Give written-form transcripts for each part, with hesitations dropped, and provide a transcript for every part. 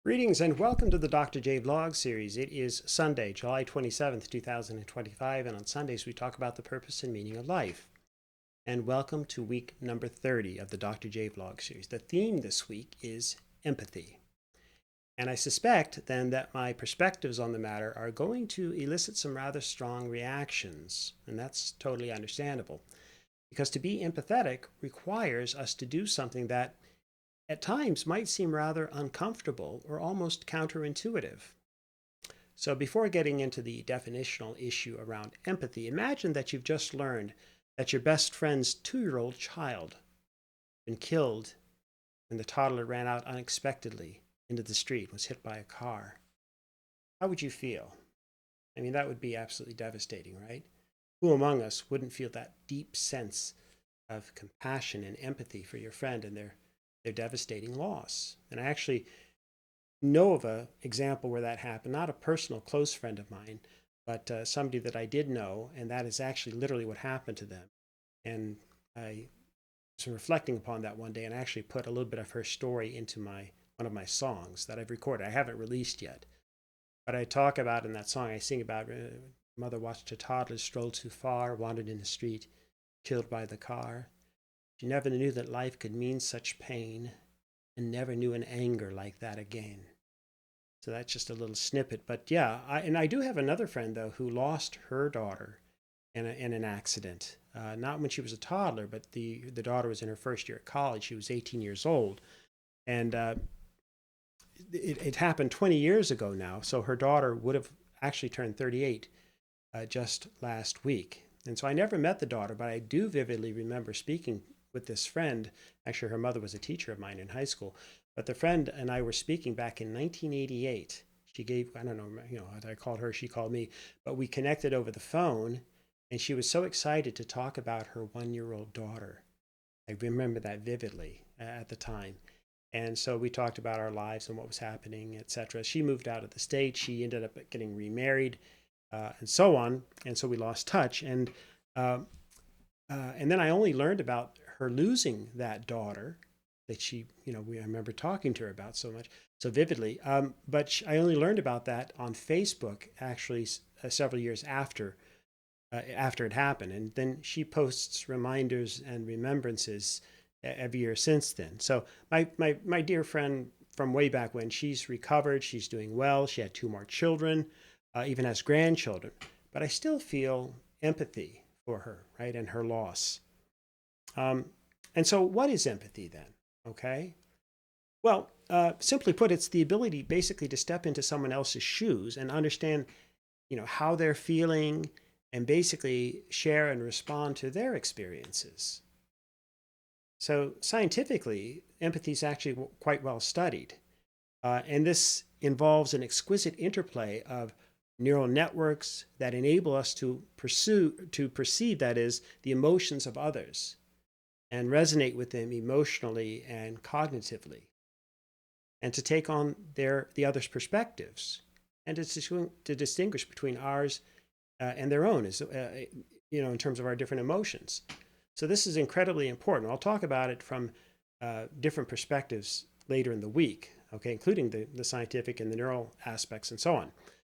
Greetings and welcome to the Dr. J Vlog series. It is Sunday, July 27th, 2025, and on Sundays we talk about the purpose and meaning of life. And welcome to week number 30 of the Dr. J Vlog series. The theme this week is empathy. And I suspect then that my perspectives on the matter are going to elicit some rather strong reactions, and that's totally understandable. Because to be empathetic requires us to do something that at times might seem rather uncomfortable or almost counterintuitive. So before getting into the definitional issue around empathy, imagine that you've just learned that your best friend's 2-year-old child been killed when the toddler ran out unexpectedly into the street and was hit by a car. How would you feel? I mean, that would be absolutely devastating, right? Who among us wouldn't feel that deep sense of compassion and empathy for your friend and their devastating loss? And I actually know of an example where that happened, not a personal close friend of mine, but somebody that I did know, and that is actually literally what happened to them. And I was reflecting upon that one day, and I actually put a little bit of her story into one of my songs that I've recorded. I haven't released yet, but I talk about in that song, I sing about mother watched a toddler stroll too far, wandered in the street, killed by the car. She never knew that life could mean such pain and never knew an anger like that again. So that's just a little snippet. But yeah, I do have another friend, though, who lost her daughter in an accident. Not when she was a toddler, but the daughter was in her first year at college. She was 18 years old. And it happened 20 years ago now. So her daughter would have actually turned 38 just last week. And so I never met the daughter, but I do vividly remember speaking with this friend. Actually, her mother was a teacher of mine in high school, but the friend and I were speaking back in 1988. She gave, I don't know, I called her, she called me, but we connected over the phone, and she was so excited to talk about her 1-year-old daughter. I remember that vividly at the time. And so we talked about our lives and what was happening, etc. She moved out of the state. She ended up getting remarried, and so on. And so we lost touch. And then I only learned about her losing that daughter that I remember talking to her about so much, so vividly. But I only learned about that on Facebook, actually, several years after it happened. And then she posts reminders and remembrances every year since then. So my dear friend from way back when, she's recovered, she's doing well, she had 2 more children, even has grandchildren. But I still feel empathy for her, right, and her loss. And so what is empathy then? Okay. Well, simply put, it's the ability basically to step into someone else's shoes and understand, how they're feeling and basically share and respond to their experiences. So scientifically, empathy is actually quite well studied. And this involves an exquisite interplay of neural networks that enable us to perceive, that is, the emotions of others and resonate with them emotionally and cognitively, and to take on the other's perspectives, and to distinguish between ours and their own, in terms of our different emotions. So this is incredibly important. I'll talk about it from different perspectives later in the week, okay, including the scientific and the neural aspects and so on.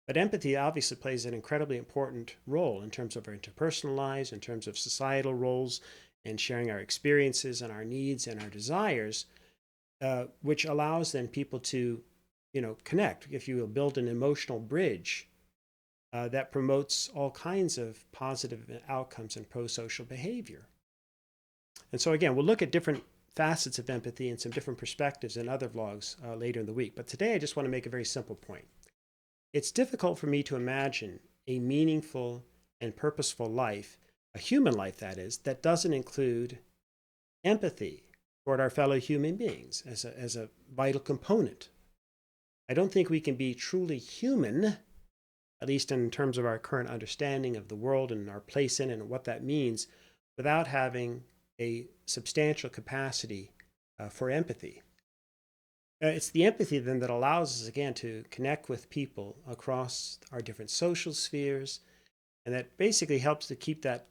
But empathy obviously plays an incredibly important role in terms of our interpersonal lives, in terms of societal roles, and sharing our experiences and our needs and our desires, which allows then people to, connect, if you will, build an emotional bridge that promotes all kinds of positive outcomes and pro-social behavior. And so again, we'll look at different facets of empathy and some different perspectives in other vlogs later in the week. But today I just want to make a very simple point. It's difficult for me to imagine a meaningful and purposeful life, a human life that is, that doesn't include empathy toward our fellow human beings as a vital component. I don't think we can be truly human, at least in terms of our current understanding of the world and our place in it and what that means, without having a substantial capacity for empathy. It's the empathy then that allows us, again, to connect with people across our different social spheres, and that basically helps to keep that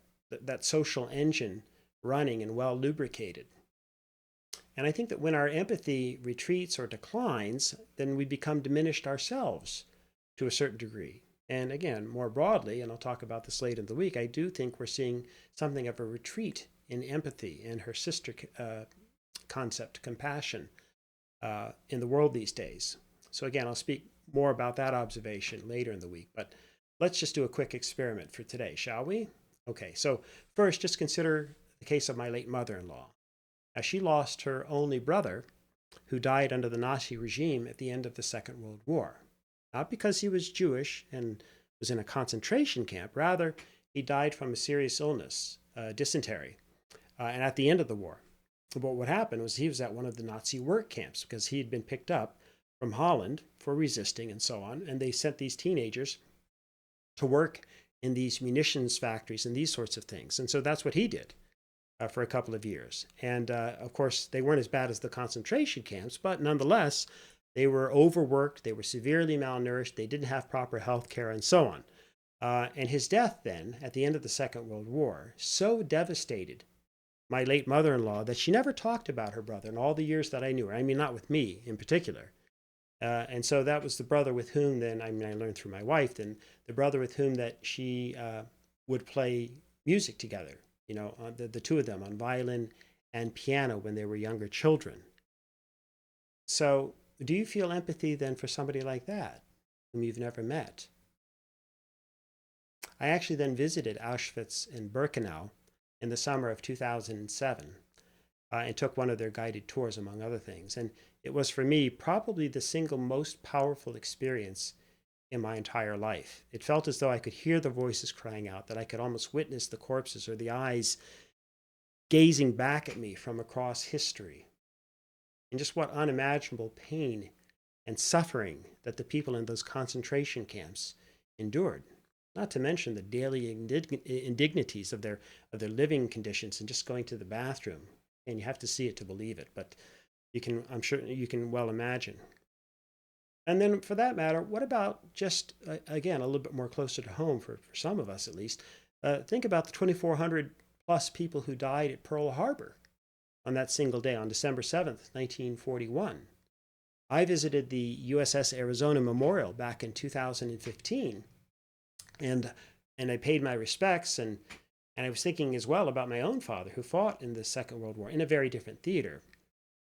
social engine running and well lubricated. And I think that when our empathy retreats or declines, then we become diminished ourselves to a certain degree. And again, more broadly, and I'll talk about this later in the week, I do think we're seeing something of a retreat in empathy and her sister concept, compassion, in the world these days. So again, I'll speak more about that observation later in the week, but let's just do a quick experiment for today, shall we? Okay, so first, just consider the case of my late mother-in-law. As she lost her only brother, who died under the Nazi regime at the end of the Second World War. Not because he was Jewish and was in a concentration camp, rather, he died from a serious illness, dysentery, and at the end of the war. But what happened was he was at one of the Nazi work camps because he had been picked up from Holland for resisting and so on, and they sent these teenagers to work in these munitions factories and these sorts of things. And so that's what he did for a couple of years. And of course, they weren't as bad as the concentration camps, but nonetheless, they were overworked, they were severely malnourished, they didn't have proper health care, and so on. And his death then, at the end of the Second World War, so devastated my late mother-in-law that she never talked about her brother in all the years that I knew her. I mean, not with me in particular. And so that was the brother with whom then, I mean, I learned through my wife, then the brother with whom that she would play music together, you know, the two of them on violin and piano when they were younger children. So do you feel empathy then for somebody like that, whom you've never met? I actually then visited Auschwitz and Birkenau in the summer of 2007 and took one of their guided tours, among other things. And it was for me probably the single most powerful experience in my entire life. It felt as though I could hear the voices crying out, that I could almost witness the corpses or the eyes gazing back at me from across history. And just what unimaginable pain and suffering that the people in those concentration camps endured. Not to mention the daily indignities of their living conditions and just going to the bathroom. And you have to see it to believe it, but I'm sure you can well imagine. And then for that matter, what about just, again, a little bit more closer to home for some of us at least, think about the 2,400 plus people who died at Pearl Harbor on that single day, on December 7th, 1941. I visited the USS Arizona Memorial back in 2015, and I paid my respects, and I was thinking as well about my own father who fought in the Second World War in a very different theater,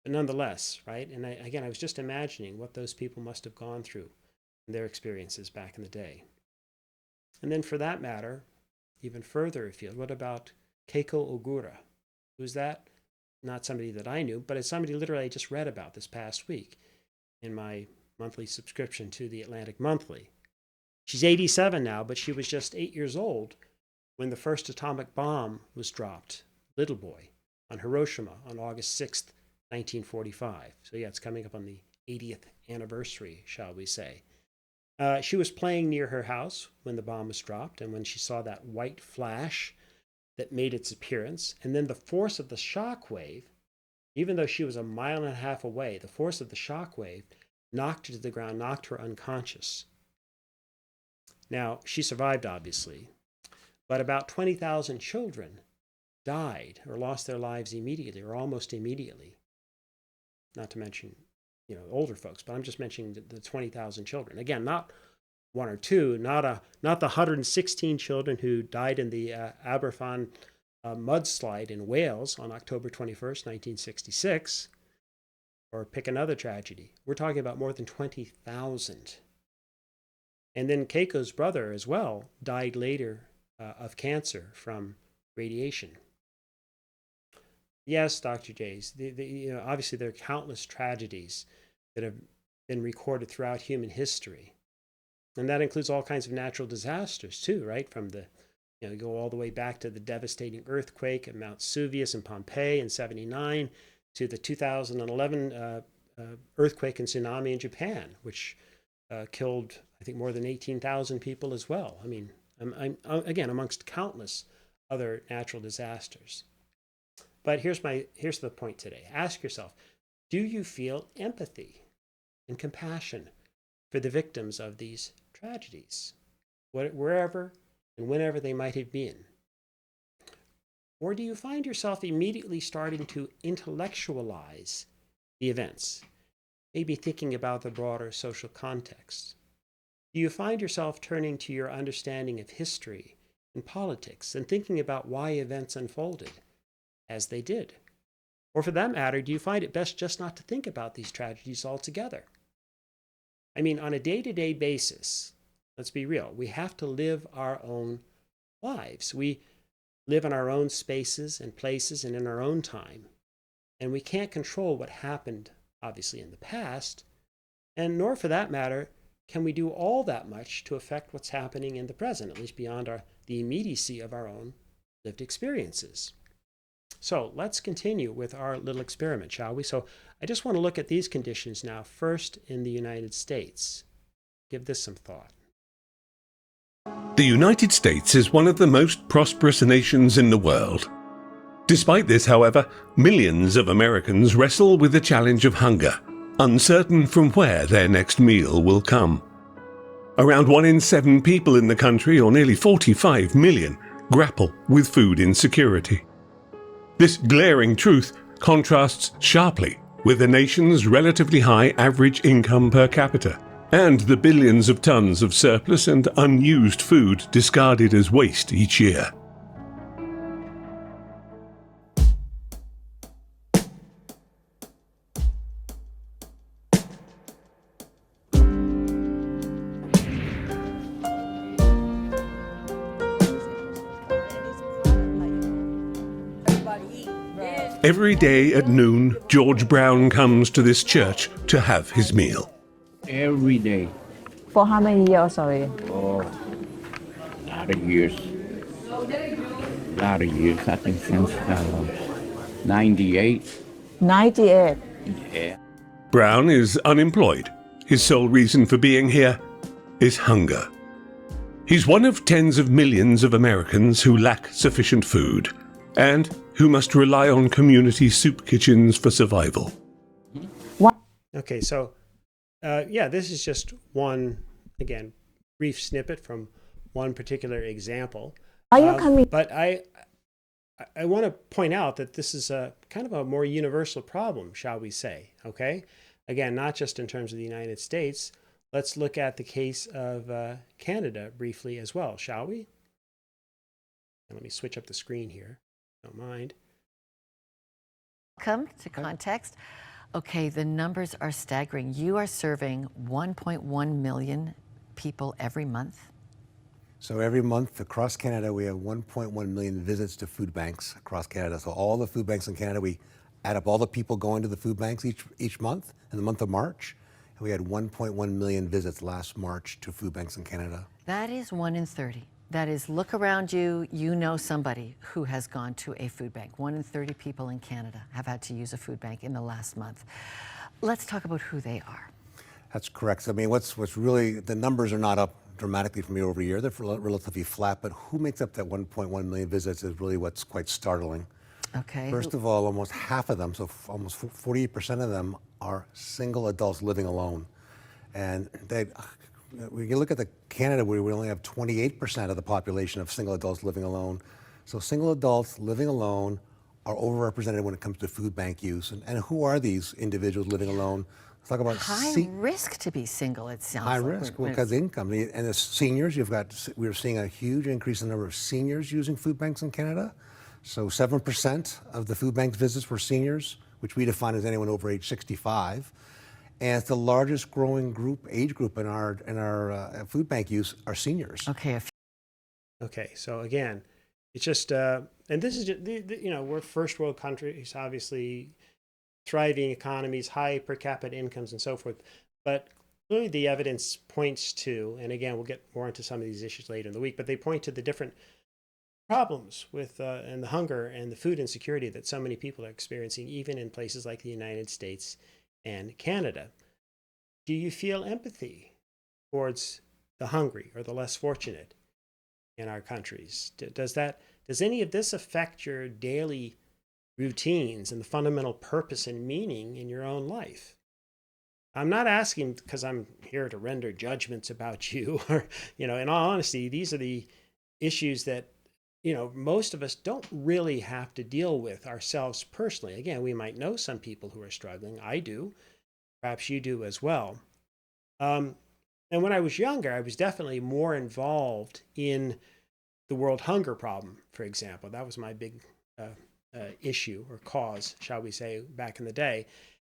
but nonetheless, right? And I was just imagining what those people must have gone through in their experiences back in the day. And then for that matter, even further afield, what about Keiko Ogura? Who's that? Not somebody that I knew, but it's somebody literally I just read about this past week in my monthly subscription to the Atlantic Monthly. She's 87 now, but she was just 8 years old when the first atomic bomb was dropped, little boy, on Hiroshima on August 6th, 1945. So yeah, it's coming up on the 80th anniversary, shall we say. She was playing near her house when the bomb was dropped, and when she saw that white flash that made its appearance, and then the force of the shock wave, even though she was a mile and a half away, the force of the shock wave knocked her to the ground, knocked her unconscious. Now, she survived, obviously, but about 20,000 children died or lost their lives immediately or almost immediately. Not to mention, you know, older folks, but I'm just mentioning the 20,000 children. Again, not one or two, not the 116 children who died in the Aberfan mudslide in Wales on October 21st, 1966, or pick another tragedy. We're talking about more than 20,000. And then Keiko's brother as well died later of cancer from radiation. Yes, Dr. Jays, obviously there are countless tragedies that have been recorded throughout human history. And that includes all kinds of natural disasters too, right? From go all the way back to the devastating earthquake at Mount Vesuvius in Pompeii in 79 to the 2011 earthquake and tsunami in Japan, which killed, I think, more than 18,000 people as well. I mean, I'm again, amongst countless other natural disasters. But here's the point today. Ask yourself, do you feel empathy and compassion for the victims of these tragedies, wherever and whenever they might have been? Or do you find yourself immediately starting to intellectualize the events, maybe thinking about the broader social context? Do you find yourself turning to your understanding of history and politics and thinking about why events unfolded as they did? Or for that matter, do you find it best just not to think about these tragedies altogether? I mean, on a day-to-day basis, let's be real, we have to live our own lives. We live in our own spaces and places and in our own time. And we can't control what happened, obviously, in the past, and nor for that matter, can we do all that much to affect what's happening in the present, at least beyond the immediacy of our own lived experiences. So let's continue with our little experiment, shall we? So I just want to look at these conditions now, first in the United States. Give this some thought. The United States is one of the most prosperous nations in the world. Despite this, however, millions of Americans wrestle with the challenge of hunger, uncertain from where their next meal will come. Around 1 in 7 people in the country, or nearly 45 million, grapple with food insecurity. This glaring truth contrasts sharply with the nation's relatively high average income per capita and the billions of tons of surplus and unused food discarded as waste each year. Every day at noon, George Brown comes to this church to have his meal. Every day. For how many years, sorry? Oh, a lot of years. I think since 98. 98. Yeah. Brown is unemployed. His sole reason for being here is hunger. He's one of tens of millions of Americans who lack sufficient food and who must rely on community soup kitchens for survival. What? Okay, so this is just one, again, brief snippet from one particular example. Are you coming? But I want to point out that this is a kind of a more universal problem, shall we say, okay? Again, not just in terms of the United States. Let's look at the case of Canada briefly as well, shall we? And let me switch up the screen here, don't mind. Welcome to Context. Okay, the numbers are staggering. You are serving 1.1 million people every month. So every month across Canada, we have 1.1 million visits to food banks across Canada. So all the food banks in Canada, we add up all the people going to the food banks each month in the month of March. And we had 1.1 million visits last March to food banks in Canada. That is 1 in 30. That is, look around you, you know somebody who has gone to a food bank. 1 in 30 people in Canada have had to use a food bank in the last month. Let's talk about who they are. That's correct. So, I mean, what's really, the numbers are not up dramatically from year over year. They're relatively flat, but who makes up that 1.1 million visits is really what's quite startling. Okay. First of all, almost half of them, so almost 48% of them are single adults living alone. And when you look at Canada, where we only have 28% of the population of single adults living alone. So single adults living alone are overrepresented when it comes to food bank use. And who are these individuals living alone? Let's talk about high risk to be single, it sounds high like. risk, because income. And as seniors, we're seeing a huge increase in the number of seniors using food banks in Canada. So 7% of the food bank visits were seniors, which we define as anyone over age 65. And it's the largest growing age group in our food bank use are seniors. Okay. Okay, so again, it's just, and this is just, we're first world countries, obviously thriving economies, high per capita incomes and so forth. But clearly the evidence points to, and again, we'll get more into some of these issues later in the week, but they point to the different problems with and the hunger and the food insecurity that so many people are experiencing, even in places like the United States and Canada. Do you feel empathy towards the hungry or the less fortunate in our countries? Does any of this affect your daily routines and the fundamental purpose and meaning in your own life? I'm not asking because I'm here to render judgments about you, or, in all honesty, these are the issues that, most of us don't really have to deal with ourselves personally. Again, we might know some people who are struggling. I do. Perhaps you do as well. And when I was younger, I was definitely more involved in the world hunger problem, for example. That was my big issue or cause, shall we say, back in the day.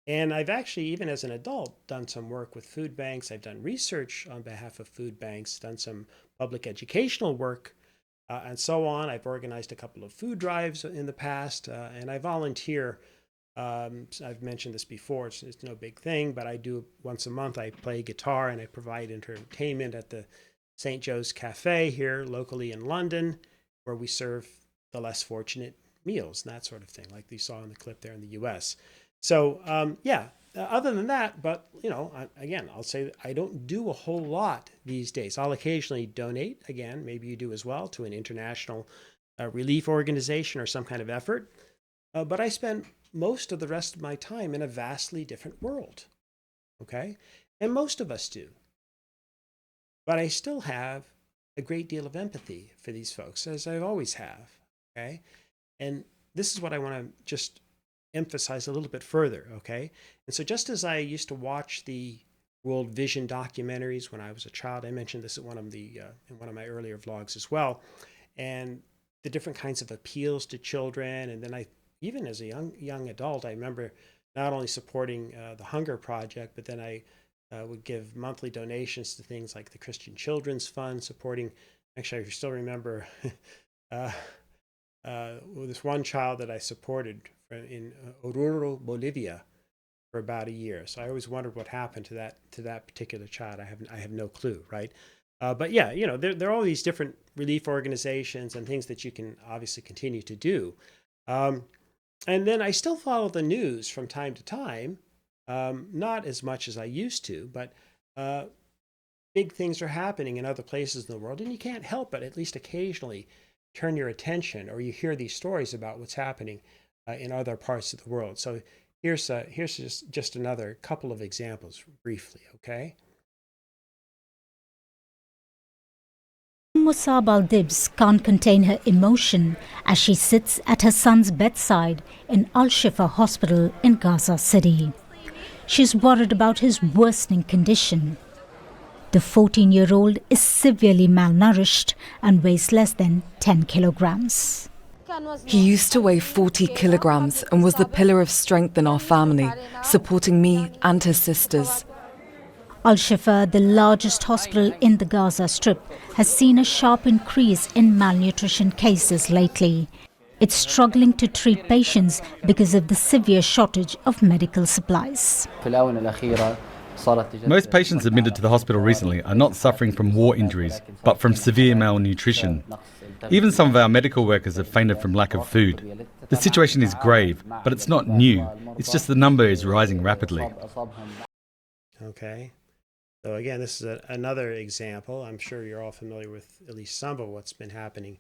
And I've actually, even as an adult, done some work with food banks. I've done research on behalf of food banks, done some public educational work, and so on. I've organized a couple of food drives in the past, and I volunteer. I've mentioned this before, it's no big thing, but I do once a month. I play guitar and I provide entertainment at the St. Joe's Cafe here locally in London, where we serve the less fortunate meals and that sort of thing, like you saw in the clip there in the US. So, other than that, but, again, I'll say that I don't do a whole lot these days. I'll occasionally donate, again, maybe you do as well, to an international relief organization or some kind of effort. But I spend most of the rest of my time in a vastly different world. Okay? And most of us do. But I still have a great deal of empathy for these folks, as I always have. Okay? And this is what I want to just emphasize a little bit further. Okay? And so just as I used to watch the World Vision documentaries when I was a child, I mentioned this at in one of my earlier vlogs as well, and the different kinds of appeals to children. And then even as a young adult, I remember not only supporting the Hunger Project, but then I would give monthly donations to things like the Christian Children's Fund, supporting, actually, I still remember this one child that I supported in Oruro, Bolivia, for about a year. So I always wondered what happened to that particular child. I have no clue, right? But yeah, there are all these different relief organizations and things that you can obviously continue to do. And then I still follow the news from time to time, not as much as I used to, but big things are happening in other places in the world, and you can't help but at least occasionally turn your attention, or you hear these stories about what's happening in other parts of the world. So here's just another couple of examples briefly, okay? Musab al-Dibs can't contain her emotion as she sits at her son's bedside in Al-Shifa Hospital in Gaza City. She's worried about his worsening condition. The 14-year-old is severely malnourished and weighs less than 10 kilograms. He used to weigh 40 kilograms and was the pillar of strength in our family, supporting me and his sisters. Al-Shifa, the largest hospital in the Gaza Strip, has seen a sharp increase in malnutrition cases lately. It's struggling to treat patients because of the severe shortage of medical supplies. Most patients admitted to the hospital recently are not suffering from war injuries, but from severe malnutrition. Even some of our medical workers have fainted from lack of food. The situation is grave, but it's not new. It's just the number is rising rapidly. Okay. So again, this is another example. I'm sure you're all familiar with at least some of what's been happening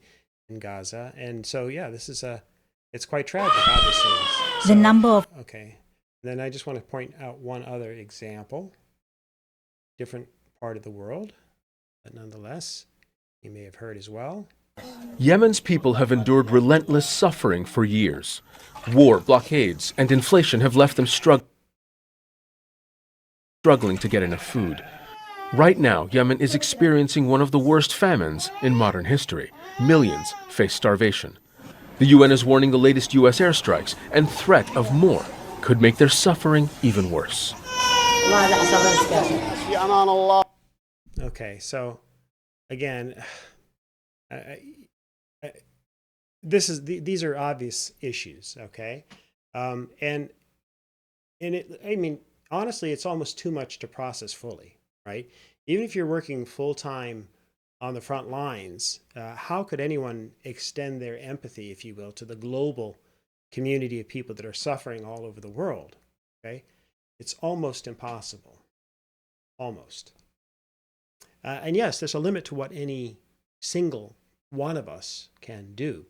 in Gaza. And so, yeah, it's quite tragic, obviously. The number of... Okay. Then I just want to point out one other example. Different part of the world, but nonetheless, you may have heard as well. Yemen's people have endured relentless suffering for years. War, blockades, and inflation have left them struggling to get enough food. Right now, Yemen is experiencing one of the worst famines in modern history. Millions face starvation. The UN is warning the latest US airstrikes and threat of more could make their suffering even worse. Okay, so again, these are obvious issues, okay, and honestly, it's almost too much to process fully, right? Even if you're working full time on the front lines, how could anyone extend their empathy, if you will, to the global community of people that are suffering all over the world? Okay, it's almost impossible, almost. And yes, there's a limit to what any single one of us can do.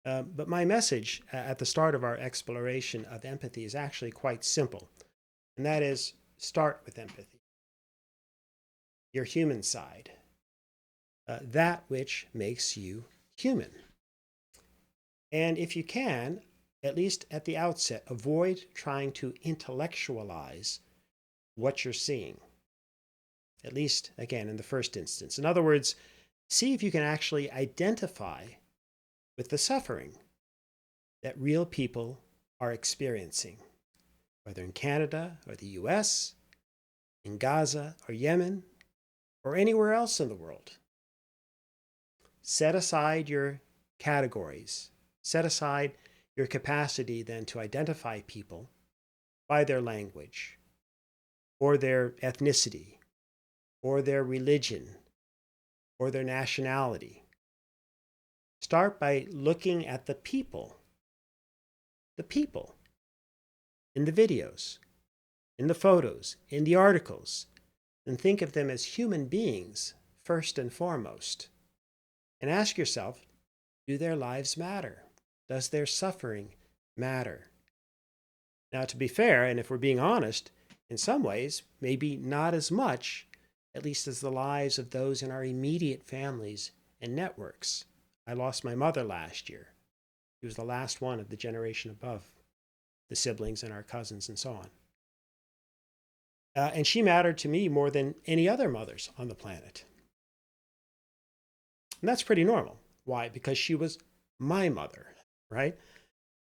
But my message at the start of our exploration of empathy is actually quite simple. And that is, start with empathy. Your human side. That which makes you human. And if you can, at least at the outset, avoid trying to intellectualize what you're seeing. At least, again, in the first instance. In other words, see if you can actually identify with the suffering that real people are experiencing, whether in Canada or the US, in Gaza or Yemen, or anywhere else in the world. Set aside your categories. Set aside your capacity then to identify people by their language, or their ethnicity, or their religion, or their nationality. Start by looking at the people in the videos, in the photos, in the articles, and think of them as human beings first and foremost. And ask yourself, do their lives matter? Does their suffering matter? Now, to be fair, and if we're being honest, in some ways, maybe not as much, at least as the lives of those in our immediate families and networks. I lost my mother last year. She was the last one of the generation above, the siblings and our cousins and so on. And she mattered to me more than any other mothers on the planet. And that's pretty normal. Why? Because she was my mother, right?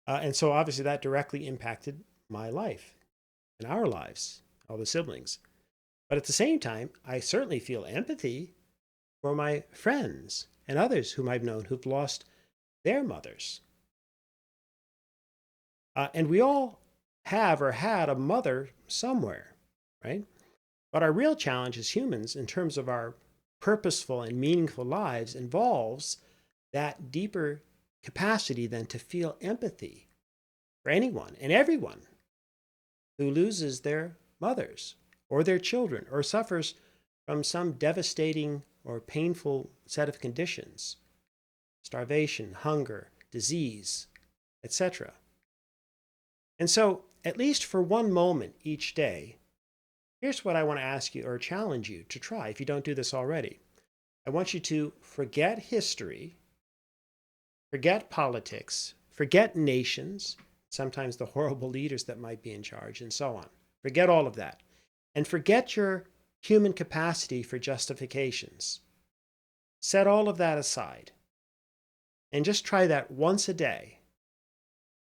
And so obviously that directly impacted my life and our lives, all the siblings. But at the same time, I certainly feel empathy for my friends and others whom I've known who've lost their mothers. And we all have or had a mother somewhere, right? But our real challenge as humans in terms of our purposeful and meaningful lives involves that deeper capacity then to feel empathy for anyone and everyone who loses their mothers or their children or suffers from some devastating or painful set of conditions, starvation, hunger, disease, etc. And so, at least for one moment each day, here's what I want to ask you or challenge you to try if you don't do this already. I want you to forget history, forget politics, forget nations, sometimes the horrible leaders that might be in charge, and so on. Forget all of that. And forget your human capacity for justifications. Set all of that aside. And just try that once a day.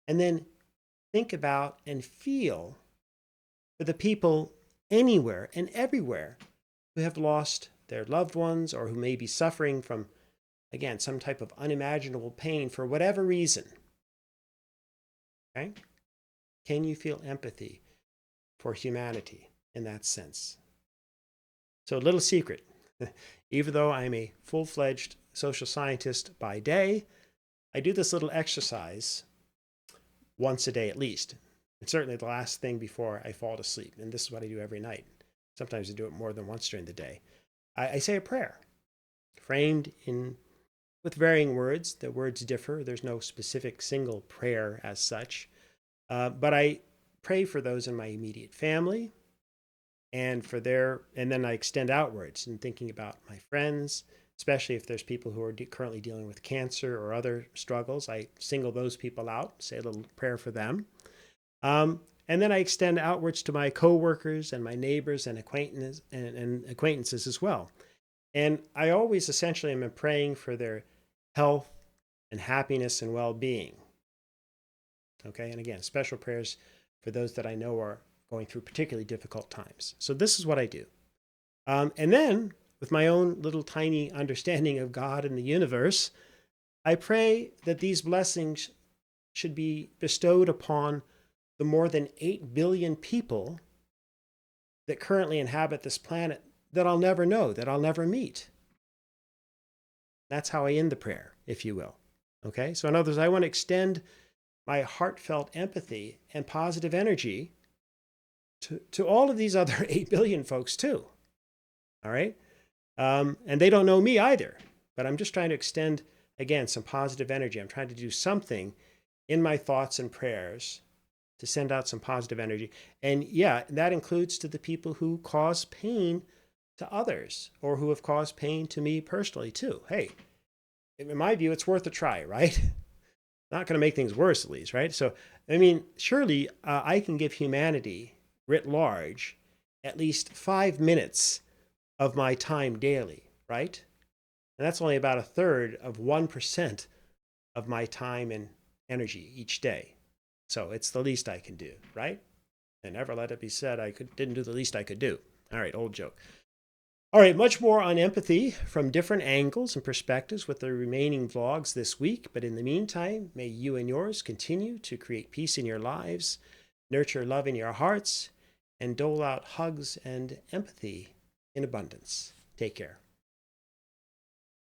And then think about and feel for the people anywhere and everywhere who have lost their loved ones or who may be suffering from, again, some type of unimaginable pain for whatever reason. Okay? Can you feel empathy for humanity in that sense? So, a little secret. Even though I'm a full-fledged social scientist by day, I do this little exercise once a day at least. It's certainly the last thing before I fall to sleep. And this is what I do every night. Sometimes I do it more than once during the day. I say a prayer, framed in with varying words. The words differ. There's no specific single prayer as such. But I pray for those in my immediate family and then I extend outwards in thinking about my friends, especially if there's people who are currently dealing with cancer or other struggles. I single those people out, say a little prayer for them. And then I extend outwards to my coworkers and my neighbors and acquaintances as well. And I always essentially am praying for their health and happiness and well-being. Okay, and again, special prayers for those that I know are going through particularly difficult times. So this is what I do. And then, with my own little tiny understanding of God and the universe, I pray that these blessings should be bestowed upon the more than 8 billion people that currently inhabit this planet that I'll never know, that I'll never meet. That's how I end the prayer, if you will. Okay? So in other words, I want to extend my heartfelt empathy and positive energy to all of these other 8 billion folks too. All right? And they don't know me either, but I'm just trying to extend, again, some positive energy. I'm trying to do something in my thoughts and prayers to send out some positive energy. And yeah, that includes to the people who cause pain to others or who have caused pain to me personally too. Hey, in my view, it's worth a try, right? Not going to make things worse, at least, right? So, I mean, surely I can give humanity writ large at least 5 minutes of my time daily, right? And that's only about a third of 1% of my time and energy each day. So it's the least I can do, right? And never let it be said didn't do the least I could do. All right, old joke. All right, much more on empathy from different angles and perspectives with the remaining vlogs this week. But in the meantime, may you and yours continue to create peace in your lives, nurture love in your hearts, and dole out hugs and empathy in abundance. Take care.